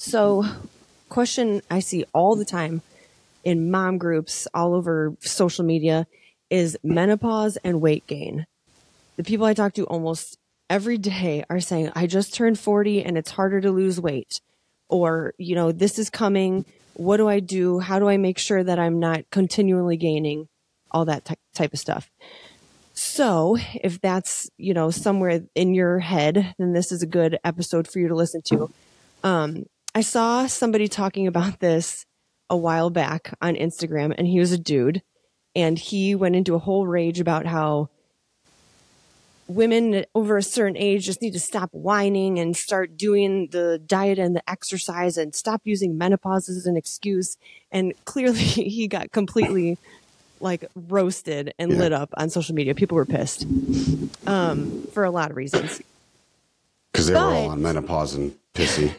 So, question I see all the time in mom groups all over social media is menopause and weight gain. The people I talk to almost every day are saying, I just turned 40 and it's harder to lose weight. Or, this is coming. What do I do? How do I make sure that I'm not continually gaining? All that type of stuff. So if that's, somewhere in your head, then this is a good episode for you to listen to. I saw somebody talking about this a while back on Instagram, and he was a dude, and he went into a whole rage about how women over a certain age just need to stop whining and start doing the diet and the exercise and stop using menopause as an excuse. And clearly he got completely roasted and lit up on social media. People were pissed for a lot of reasons. Because they were all on menopause and pissy.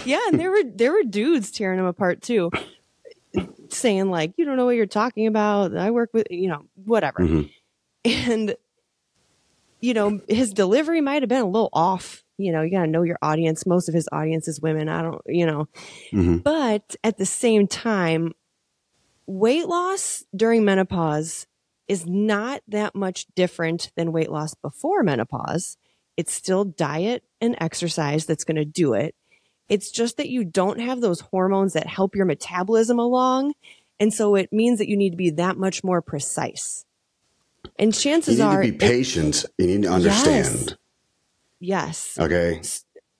Yeah, and there were dudes tearing him apart too, saying you don't know what you're talking about. I work with, whatever. Mm-hmm. And, his delivery might have been a little off. You got to know your audience. Most of his audience is women. I don't, mm-hmm. But at the same time, weight loss during menopause is not that much different than weight loss before menopause. It's still diet and exercise that's going to do it. It's just that you don't have those hormones that help your metabolism along. And so it means that you need to be that much more precise. And chances are... You need to be patient. You need to understand. Yes. Okay.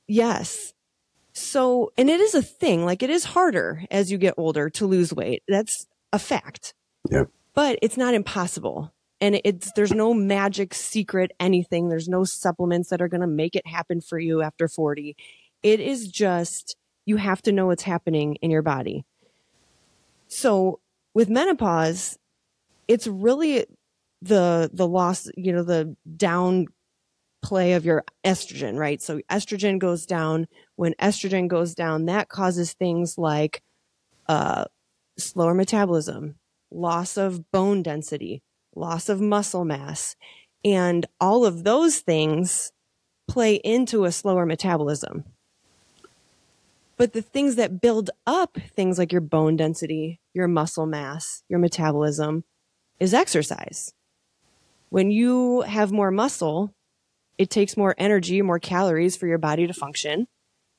Yes. So, and it is a thing. It is harder as you get older to lose weight. That's a fact. Yep. But it's not impossible. And there's no magic secret anything. There's no supplements that are going to make it happen for you after 40. It is just, you have to know what's happening in your body. So with menopause, it's really the loss, the down play of your estrogen, right? So estrogen goes down. When estrogen goes down, that causes things like slower metabolism, loss of bone density, loss of muscle mass, and all of those things play into a slower metabolism. But the things that build up things like your bone density, your muscle mass, your metabolism is exercise. When you have more muscle, it takes more energy, more calories for your body to function,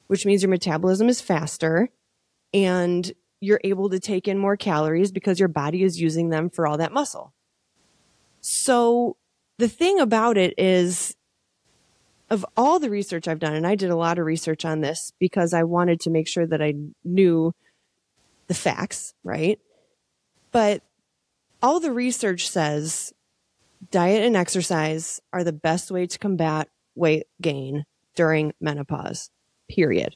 which means your metabolism is faster and you're able to take in more calories because your body is using them for all that muscle. So the thing about it is, of all the research I've done, and I did a lot of research on this because I wanted to make sure that I knew the facts, right? But all the research says diet and exercise are the best way to combat weight gain during menopause, period.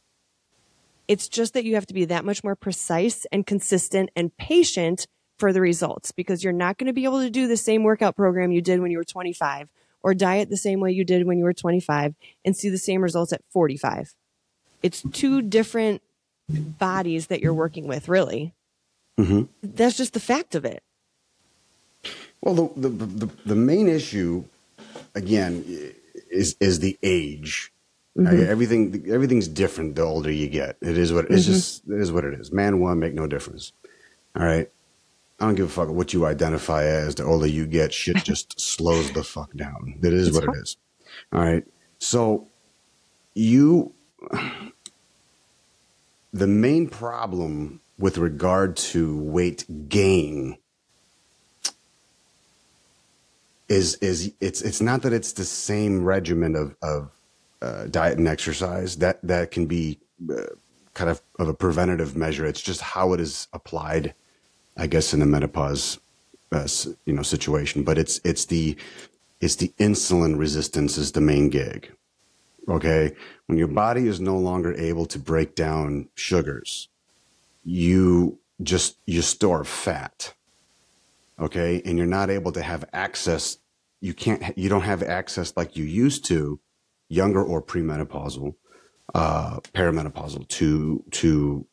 It's just that you have to be that much more precise and consistent and patient for the results, because you're not going to be able to do the same workout program you did when you were 25 or diet the same way you did when you were 25 and see the same results at 45. It's two different bodies that you're working with, really. Mm-hmm. That's just the fact of it. Well, the main issue, again, is the age. Mm-hmm. Everything's different the older you get. It is what it's just. It is what it is. Man, woman, make no difference. All right. I don't give a fuck what you identify as. The older you get, shit just slows the fuck down. That is what it is. All right. So the main problem with regard to weight gain is it's not that it's the same regimen of diet and exercise that can be kind of a preventative measure. It's just how it is applied, I guess, in the menopause, situation. But it's the insulin resistance is the main gig. Okay, when your body is no longer able to break down sugars, you store fat. Okay, and you're not able to have access. You don't have access like you used to, younger or premenopausal, perimenopausal, to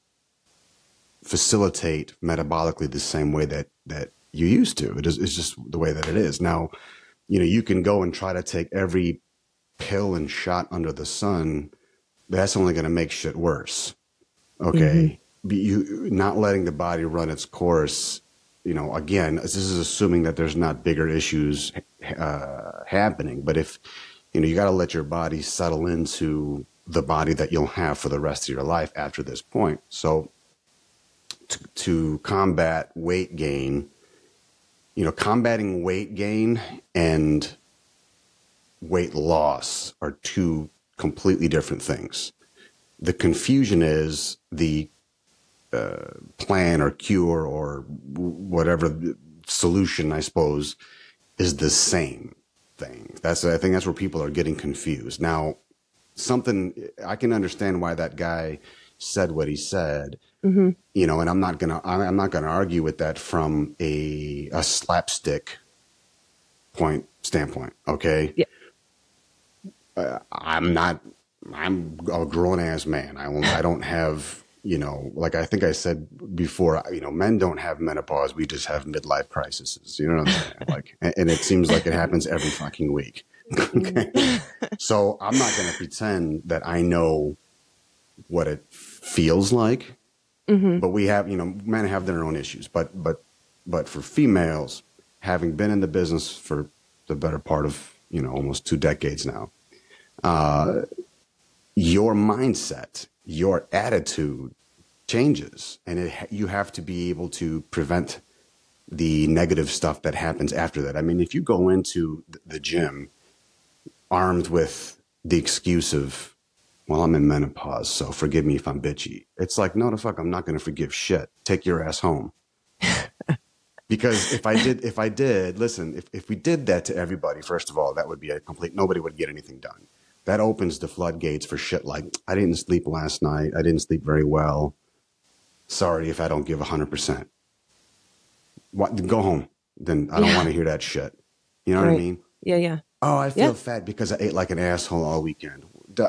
facilitate metabolically the same way that you used to. It's just the way that it is now. You can go and try to take every pill and shot under the sun, that's only going to make shit worse. Mm-hmm. Okay. You not letting the body run its course, again, this is assuming that there's not bigger issues happening. But if, you got to let your body settle into the body that you'll have for the rest of your life after this point. So to combat weight gain, combating weight gain and weight loss are two completely different things. The confusion is the plan or cure or whatever solution, I suppose, is the same thing. I think that's where people are getting confused. Now, I can understand why that guy said what he said, and I'm not gonna argue with that from a slapstick standpoint. Okay. Yeah. I'm a grown ass man. I don't have, like I think I said before, men don't have menopause. We just have midlife crises. You know what I'm saying? Like, and it seems like it happens every fucking week. Okay. So I'm not going to pretend that I know what it feels like, but we have, men have their own issues, but for females, having been in the business for the better part of, almost 2 decades now, your mindset, your attitude changes, and you have to be able to prevent the negative stuff that happens after that. I mean, if you go into the gym armed with the excuse of, well, I'm in menopause, so forgive me if I'm bitchy. It's like, no, the fuck, I'm not going to forgive shit. Take your ass home. Because if I did, listen, if we did that to everybody, first of all, that would be nobody would get anything done. That opens the floodgates for shit like, I didn't sleep last night. I didn't sleep very well. Sorry if I don't give 100%. Go home. Then I don't want to hear that shit. You know what I mean? Yeah, yeah. Oh, I feel fat because I ate like an asshole all weekend.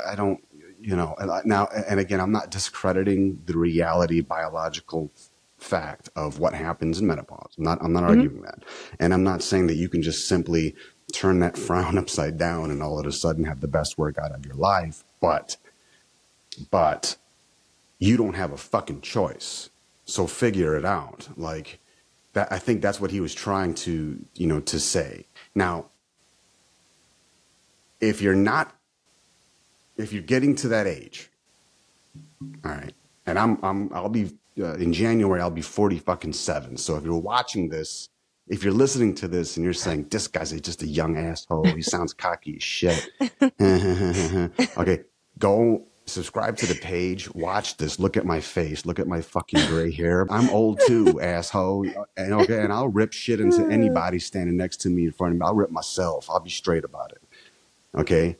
I don't, and again, I'm not discrediting the reality, biological fact of what happens in menopause. I'm not arguing that. And I'm not saying that you can just simply turn that frown upside down and all of a sudden have the best workout of your life. But you don't have a fucking choice. So figure it out. Like that, I think that's what he was trying to, to say. Now, if you're getting to that age, all right, and I'll be in January, I'll be 47. So if you're watching this, if you're listening to this and you're saying, this guy's just a young asshole, he sounds cocky as shit. Okay, go subscribe to the page, watch this, look at my face, look at my fucking gray hair. I'm old too, asshole. And I'll rip shit into anybody standing next to me in front of me. I'll rip myself. I'll be straight about it. Okay?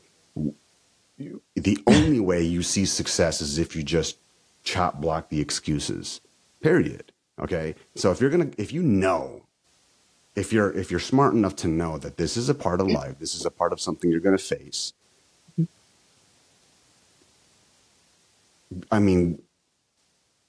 The only way you see success is if you just chop block the excuses. Period. Okay? So if you're smart enough to know that this is a part of life, this is a part of something you're going to face. I mean,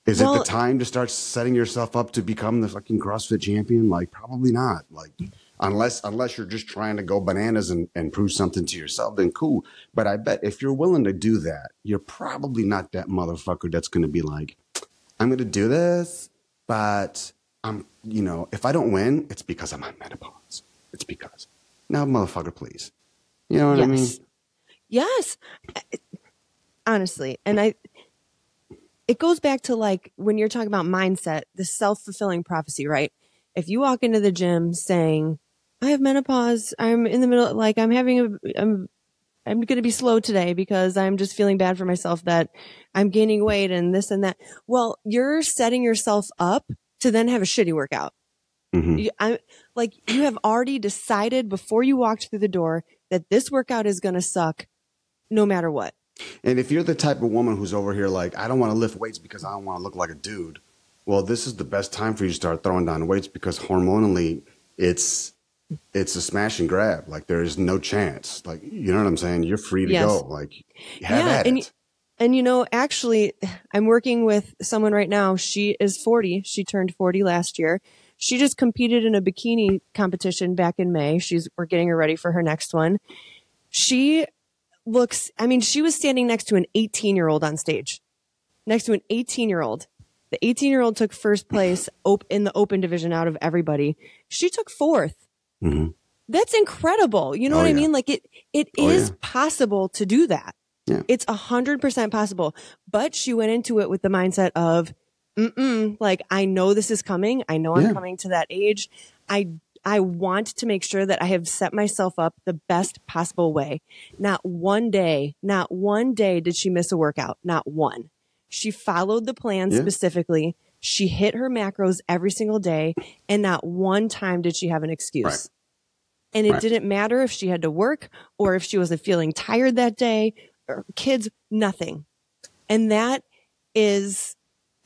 is it the time to start setting yourself up to become the fucking CrossFit champion? Like, probably not. Like, unless you're just trying to go bananas and prove something to yourself, then cool. But I bet if you're willing to do that, you're probably not that motherfucker that's going to be like, I'm going to do this, but if I don't win, it's because I'm on menopause. It's because. Now, motherfucker, please. You know what I mean? Yes. Honestly. And it goes back to like when you're talking about mindset, the self-fulfilling prophecy, right? If you walk into the gym saying, I have menopause, I'm in the middle, like I'm going to be slow today because I'm just feeling bad for myself that I'm gaining weight and this and that. Well, you're setting yourself up to then have a shitty workout. You have already decided before you walked through the door that this workout is going to suck no matter what. And if you're the type of woman who's over here like, I don't want to lift weights because I don't want to look like a dude. Well, this is the best time for you to start throwing down weights because hormonally it's a smash and grab. Like there is no chance. Like, you know what I'm saying? You're free to go. Like have at it. And actually I'm working with someone right now. She is 40. She turned 40 last year. She just competed in a bikini competition back in May. We're getting her ready for her next one. She looks, I mean, she was standing next to an 18-year-old on stage, next to an 18-year-old. The 18-year-old took first place in the open division out of everybody. She took fourth. Mm-hmm. That's incredible. You know what I mean? Like it is possible to do that. Yeah. It's 100% possible. But she went into it with the mindset of, like, I know this is coming. I know I'm coming to that age. I want to make sure that I have set myself up the best possible way. Not one day did she miss a workout. Not one. She followed the plan specifically. She hit her macros every single day, and not one time did she have an excuse. Right. And it didn't matter if she had to work or if she wasn't feeling tired that day, or kids, nothing. And that's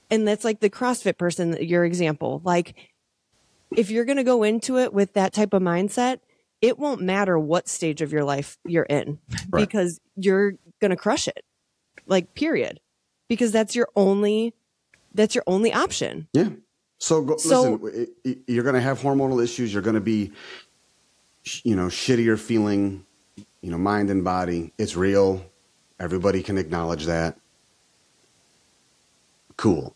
like the CrossFit person, your example. Like, if you're going to go into it with that type of mindset, it won't matter what stage of your life you're in because you're going to crush it. Like, period. Because that's your only option. Yeah. Listen, you're going to have hormonal issues. You're going to be, shittier feeling, mind and body. It's real. Everybody can acknowledge that. Cool.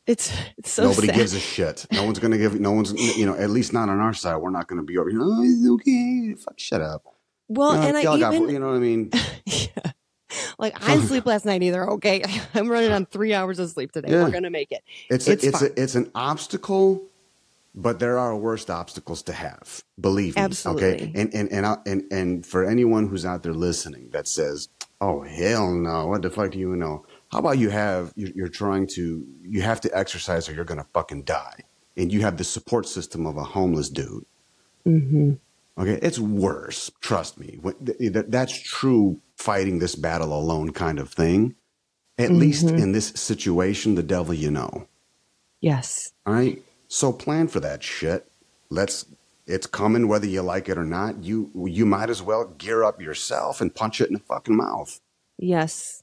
It's so nobody sad. gives a shit. No one's going to give, at least not on our side. We're not going to be over here. Oh, it's okay. Fuck, shut up. Well, and I even, you know what I mean? Yeah. Like, I didn't sleep last night either. Okay. I'm running on 3 hours of sleep today. We're going to make it. It's an obstacle, but there are worse obstacles to have. Believe me. Absolutely. Okay. And for anyone who's out there listening that says, oh, hell no. What the fuck do you know? How about you have to exercise or you're going to fucking die. And you have the support system of a homeless dude. Mm-hmm. Okay. It's worse. Trust me. That's true fighting this battle alone kind of thing. At least in this situation, the devil you know. Yes. All right. So plan for that shit. It's coming whether you like it or not. You might as well gear up yourself and punch it in the fucking mouth. Yes.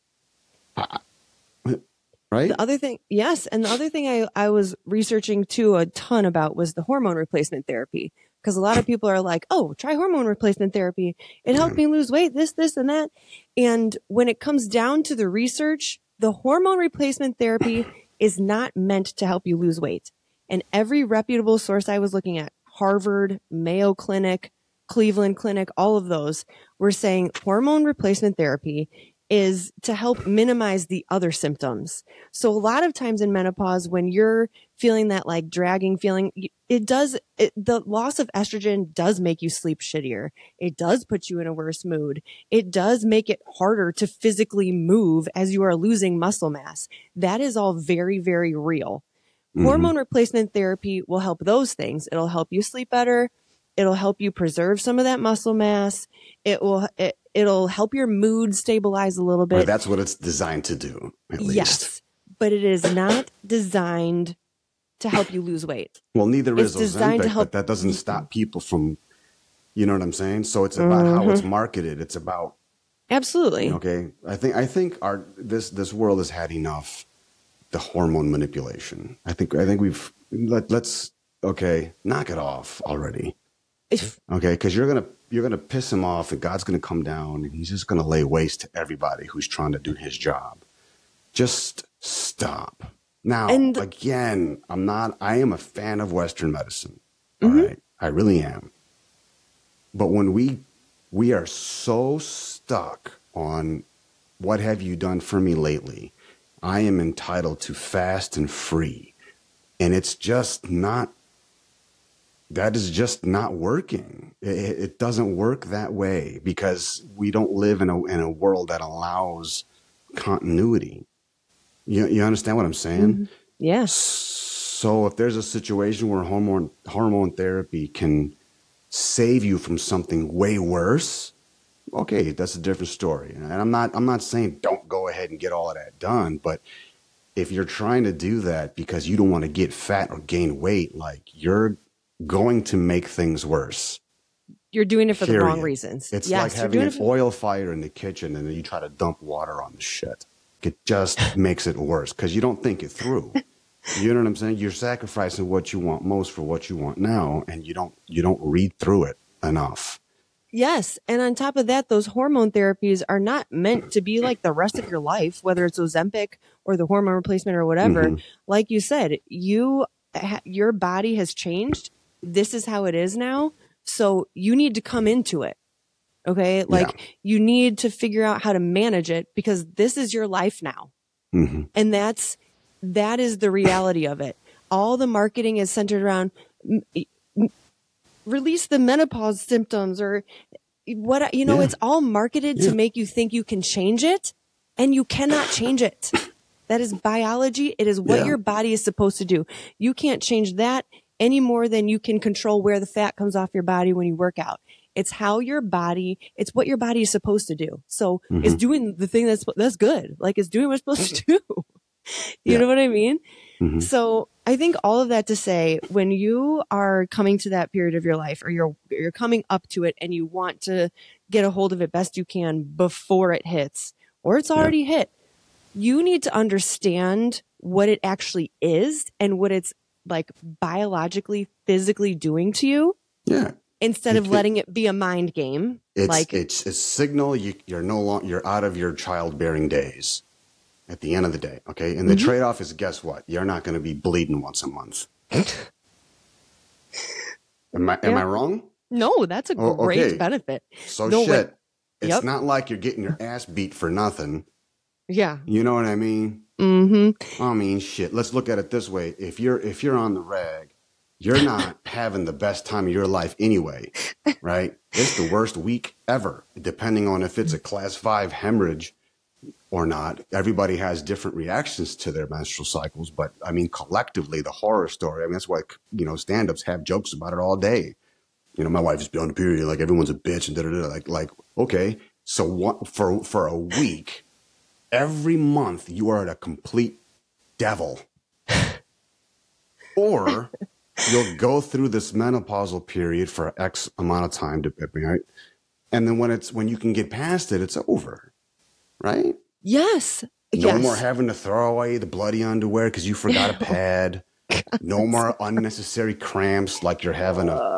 Right? The other thing, yes. And the other thing I was researching too a ton about was the hormone replacement therapy. Because a lot of people are like, oh, try hormone replacement therapy. It helped me lose weight, this, and that. And when it comes down to the research, the hormone replacement therapy is not meant to help you lose weight. And every reputable source I was looking at, Harvard, Mayo Clinic, Cleveland Clinic, all of those were saying hormone replacement therapy is to help minimize the other symptoms. So a lot of times in menopause, when you're feeling that like dragging feeling, the loss of estrogen does make you sleep shittier. It does put you in a worse mood. It does make it harder to physically move as you are losing muscle mass. That is all very, very real. Mm-hmm. Hormone replacement therapy will help those things. It'll help you sleep better. It'll help you preserve some of that muscle mass. It'll help your mood stabilize a little bit. Well, that's what it's designed to do, at least. Yes, but it is not designed to help you lose weight. Well, neither is Ozempic, but that doesn't stop people from, you know what I'm saying? So it's about how it's marketed. It's about... Absolutely. Okay. I think this world has had enough the hormone manipulation. I think let's knock it off already. Okay, because you're gonna piss him off, and God's gonna come down, and he's just gonna lay waste to everybody who's trying to do his job. We stop. Now, again, I am a fan of Western medicine. All right, I really am. But when we are so stuck on what have you done for me lately, I am entitled to fast and free, and it's just not. That is just not working. It doesn't work that way because we don't live in a world that allows continuity. You understand what I'm saying? Mm-hmm. Yeah. So if there's a situation where hormone therapy can save you from something way worse, okay, that's a different story. And I'm not saying don't go ahead and get all of that done, but if you're trying to do that because you don't want to get fat or gain weight, like you're going to make things worse. You're doing it for the wrong reasons. It's like having an oil fire in the kitchen and then you try to dump water on the shit. It just makes it worse because you don't think it through. You know what I'm saying? You're sacrificing what you want most for what you want now, and you don't read through it enough. Yes. And on top of that, those hormone therapies are not meant to be like the rest of your life, whether it's Ozempic or the hormone replacement or whatever. Like you said, your body has changed. This is how it is now. So you need to come into it. Okay. Like you need to figure out how to manage it because this is your life now. And that is the reality of it. All the marketing is centered around release the menopause symptoms or what, it's all marketed to make you think you can change it and you cannot change it. That is biology. It is what your body is supposed to do. You can't change that any more than you can control where the fat comes off your body when you work out. It's it's what your body is supposed to do. So it's doing the thing that's good. Like it's doing what it's supposed to do. You know what I mean? So I think all of that to say, when you are coming to that period of your life or you're coming up to it and you want to get a hold of it best you can before it hits or it's already hit, you need to understand what it actually is and what it's like biologically, physically doing to you. Yeah. Instead of letting it be a mind game. It's a signal you're out of your childbearing days. At the end of the day, okay? And the trade-off is, guess what? You're not going to be bleeding once a month. Am I wrong? No, that's a great benefit. So shit. It's not like you're getting your ass beat for nothing. Yeah. You know what I mean? I mean, shit. Let's look at it this way. If you're on the rag, you're not having the best time of your life anyway, right? It's the worst week ever, depending on if it's a class 5 hemorrhage or not. Everybody has different reactions to their menstrual cycles, but I mean, collectively, the horror story, I mean, that's why, stand-ups have jokes about it all day. My wife is beyond the period, like everyone's a bitch and da-da-da. Like, okay, so for a week, every month you are a complete devil. Or you'll go through this menopausal period for X amount of time, right? And then when you can get past it, it's over, right? Yes. No more having to throw away the bloody underwear because you forgot a pad. No more unnecessary cramps like you're having a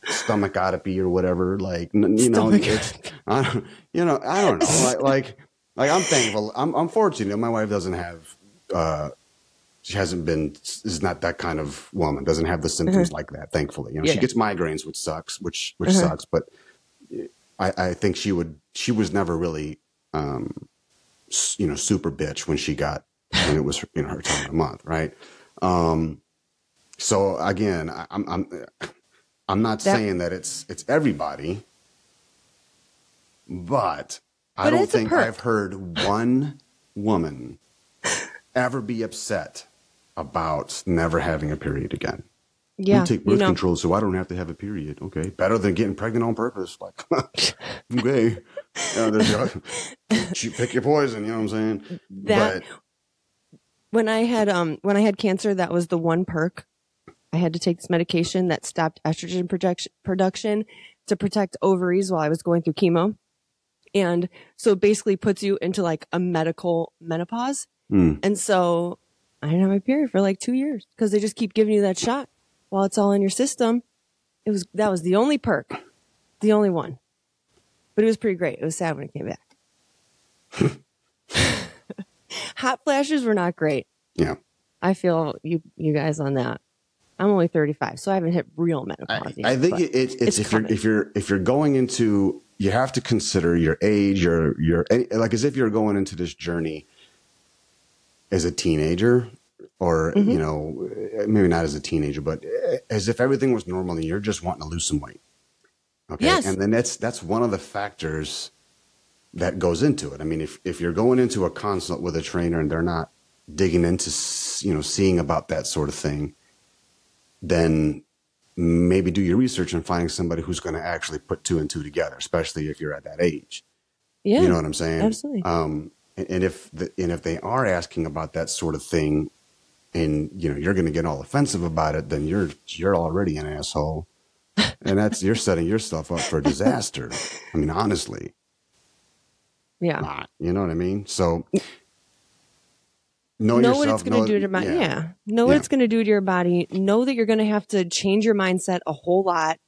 stomachopathy or whatever. Like, I don't know. Like I'm thankful. I'm fortunate. My wife doesn't have. She is not that kind of woman. Doesn't have the symptoms like that. Thankfully, she gets migraines, which sucks. Which sucks. But I think she was never really. Super bitch when it was her time of the month, right? So again, I'm not saying that it's everybody, but I don't think I've heard one woman ever be upset about never having a period again. Yeah, we take birth control, so I don't have to have a period. Okay, better than getting pregnant on purpose. Like, okay, you pick your poison. You know what I'm saying? When I had cancer, that was the one perk. I had to take this medication that stopped estrogen production to protect ovaries while I was going through chemo, and so it basically puts you into like a medical menopause. And so I didn't have my period for like 2 years because they just keep giving you that shot while it's all in your system. That was the only perk, the only one. But it was pretty great. It was sad when it came back. Hot flashes were not great. Yeah. I feel you guys on that. I'm only 35, so I haven't hit real menopause yet. I think it's if you're going into, you have to consider your age, your like as if you're going into this journey as a teenager, or maybe not as a teenager, but as if everything was normal and you're just wanting to lose some weight. Okay. Yes. And then that's one of the factors that goes into it. I mean, if you're going into a consult with a trainer and they're not digging into, seeing about that sort of thing, then maybe do your research and finding somebody who's going to actually put 2 and 2 together, especially if you're at that age. Yeah. You know what I'm saying? Absolutely. And if they are asking about that sort of thing, and you're going to get all offensive about it, then you're already an asshole, and you're setting yourself up for disaster. I mean, honestly. Yeah. You know what I mean? So know what it's going to do to your body. Yeah. Know what it's going to do to your body. Know that you're going to have to change your mindset a whole lot.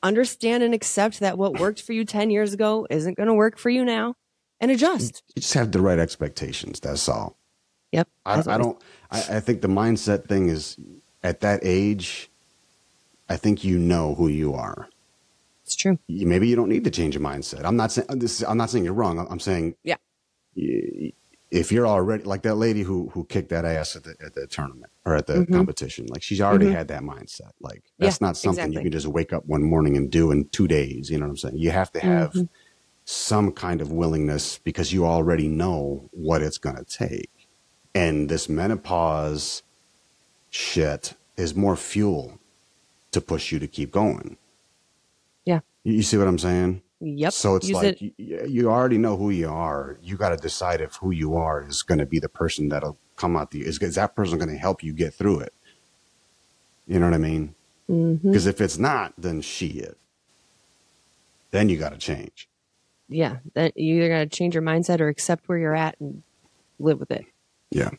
understand and accept that what worked for you 10 years ago isn't going to work for you now, and adjust. You just have the right expectations. That's all. Yep. I think the mindset thing is at that age, I think you know who you are. It's true. Maybe you don't need to change your mindset. I'm not saying you're wrong. I'm saying, yeah, if you're already like that lady who kicked that ass at the tournament or at the competition, like she's already had that mindset. Like that's not something you can just wake up one morning and do in 2 days. You know what I'm saying? You have to have some kind of willingness because you already know what it's going to take. And this menopause shit is more fuel to push you to keep going. Yeah. You see what I'm saying? Yep. So it's you already know who you are. You got to decide if who you are is going to be the person that'll come out to you. Is that person going to help you get through it? You know what I mean? Because if it's not, then shit. Then you got to change. Yeah. Then you either got to change your mindset or accept where you're at and live with it. Yeah.